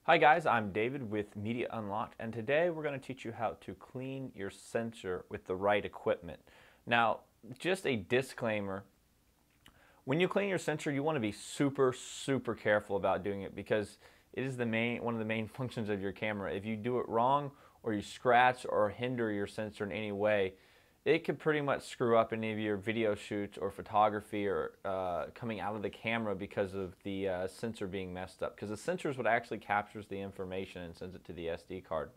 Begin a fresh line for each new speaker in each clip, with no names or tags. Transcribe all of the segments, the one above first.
Hi guys, I'm David with Media Unlocked, and today we're going to teach you how to clean your sensor with the right equipment. Now, just a disclaimer, when you clean your sensor, you want to be super careful about doing it because it is one of the main functions of your camera. If you do it wrong or you scratch or hinder your sensor in any way, it could pretty much screw up any of your video shoots or photography or coming out of the camera because of the sensor being messed up. Because the sensor is what actually captures the information and sends it to the SD card.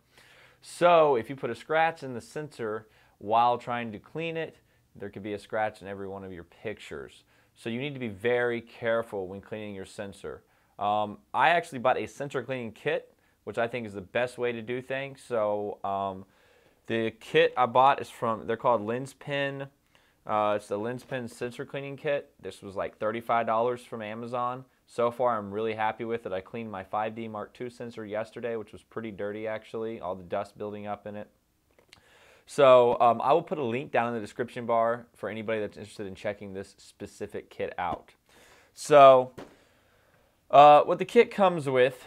So if you put a scratch in the sensor while trying to clean it, there could be a scratch in every one of your pictures. So you need to be very careful when cleaning your sensor. I actually bought a sensor cleaning kit, which I think is the best way to do things. So the kit I bought is they're called LensPen. It's the LensPen sensor cleaning kit. This was like $35 from Amazon. So far, I'm really happy with it. I cleaned my 5D Mark II sensor yesterday, which was pretty dirty actually, all the dust building up in it. So I will put a link down in the description bar for anybody that's interested in checking this specific kit out. So what the kit comes with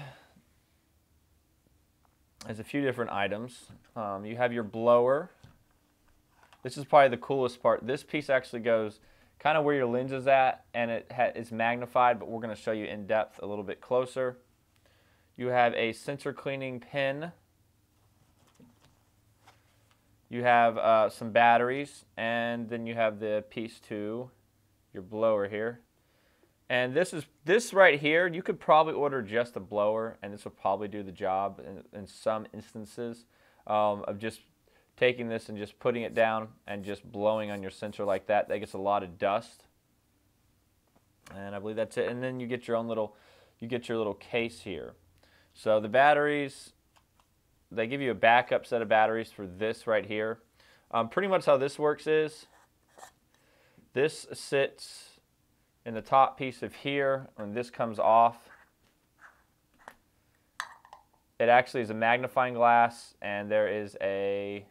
is a few different items. You have your blower. This is probably the coolest part. This piece actually goes kind of where your lens is at, and it's magnified, but we're going to show you in depth a little bit closer. You have a sensor cleaning pen. You have some batteries, and then you have the piece to your blower here. And this right here, you could probably order just a blower, and this will probably do the job in some instances of just taking this and just putting it down and just blowing on your sensor like that. That gets a lot of dust. And I believe that's it. And then you get your own little, case here. So the batteries, they give you a backup set of batteries for this right here. Pretty much how this works is this sits in the top piece of here. When this comes off, it actually is a magnifying glass, and there is I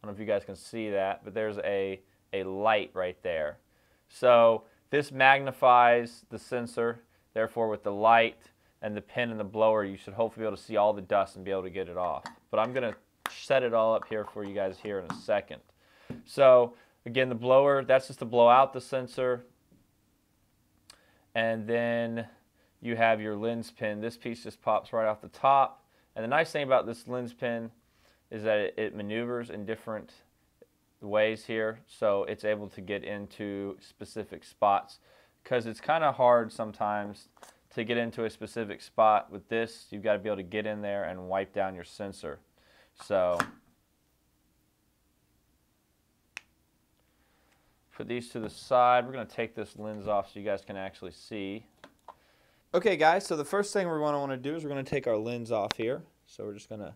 don't know if you guys can see that, but there's a light right there. So this magnifies the sensor. Therefore, with the light and the pen and the blower, you should hopefully be able to see all the dust and be able to get it off. But I'm going to set it all up here for you guys here in a second. So again, the blower, that's just to blow out the sensor. And then you have your lens pen. This piece just pops right off the top. And the nice thing about this lens pen is that it maneuvers in different ways here. So it's able to get into specific spots, because it's kind of hard sometimes to get into a specific spot. With this, you've got to be able to get in there and wipe down your sensor. So put these to the side. We're going to take this lens off so you guys can actually see. Okay guys, so the first thing we're going to want to do is we're going to take our lens off here. So we're just going to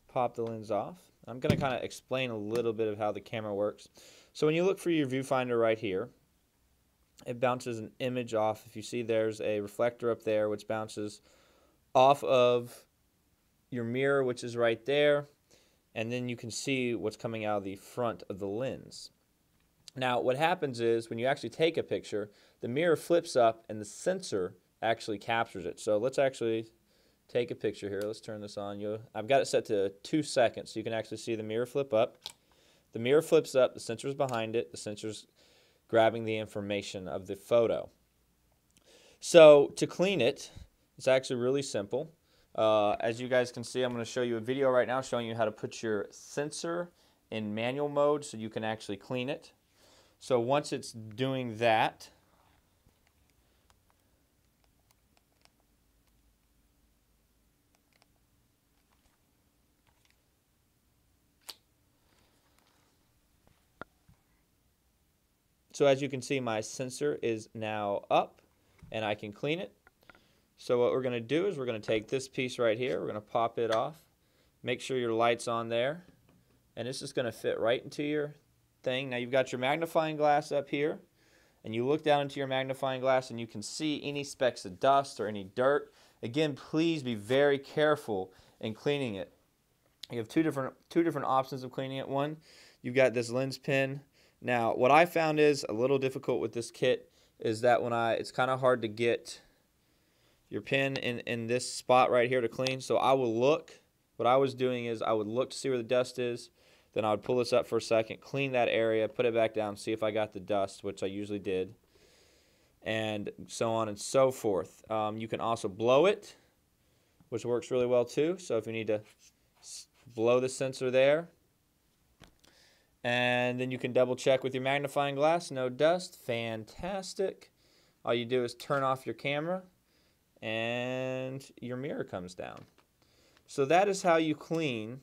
pop the lens off. I'm going to kind of explain a little bit of how the camera works. So when you look for your viewfinder right here, it bounces an image off. If you see, there's a reflector up there which bounces off of your mirror, which is right there, and then you can see what's coming out of the front of the lens. Now what happens is when you actually take a picture, the mirror flips up and the sensor actually captures it. So let's actually take a picture here. Let's turn this on. I've got it set to 2 seconds so you can actually see the mirror flip up. The mirror flips up, the sensor's behind it, the sensor's grabbing the information of the photo. So to clean it, it's actually really simple. As you guys can see, I'm going to show you a video right now showing you how to put your sensor in manual mode so you can actually clean it. So once it's doing that, so as you can see, my sensor is now up and I can clean it. So what we're going to do is we're going to take this piece right here, we're going to pop it off, make sure your light's on there, and it's just going to fit right into your thing. Now you've got your magnifying glass up here, and you look down into your magnifying glass and you can see any specks of dust or any dirt. Again, please be very careful in cleaning it. You have two different options of cleaning it. One, you've got this lens pen. Now what I found is a little difficult with this kit is that it's kind of hard to get your pen in this spot right here to clean. So I will look. What I was doing is I would look to see where the dust is. Then I would pull this up for a second, clean that area, put it back down, see if I got the dust, which I usually did, and so on and so forth. You can also blow it, which works really well too. So if you need to blow the sensor there, and then you can double check with your magnifying glass, no dust, fantastic. All you do is turn off your camera and your mirror comes down. So that is how you clean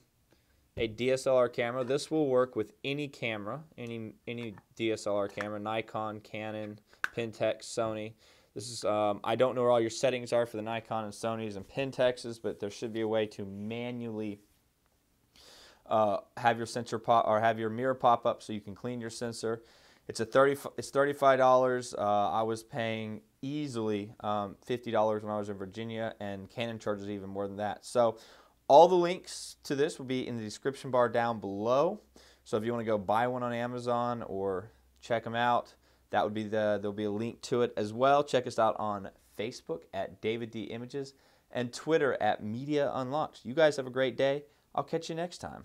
a DSLR camera. This will work with any camera, any DSLR camera, Nikon, Canon, Pentax, Sony. This is I don't know where all your settings are for the Nikon and Sonys and Pentaxes, but there should be a way to manually have your sensor pop or have your mirror pop up so you can clean your sensor. It's $35. I was paying easily $50 when I was in Virginia, and Canon charges even more than that. So all the links to this will be in the description bar down below. So if you want to go buy one on Amazon or check them out, that would be there'll be a link to it as well. Check us out on Facebook at DavidDImages and Twitter at Media Unlocked. You guys have a great day. I'll catch you next time.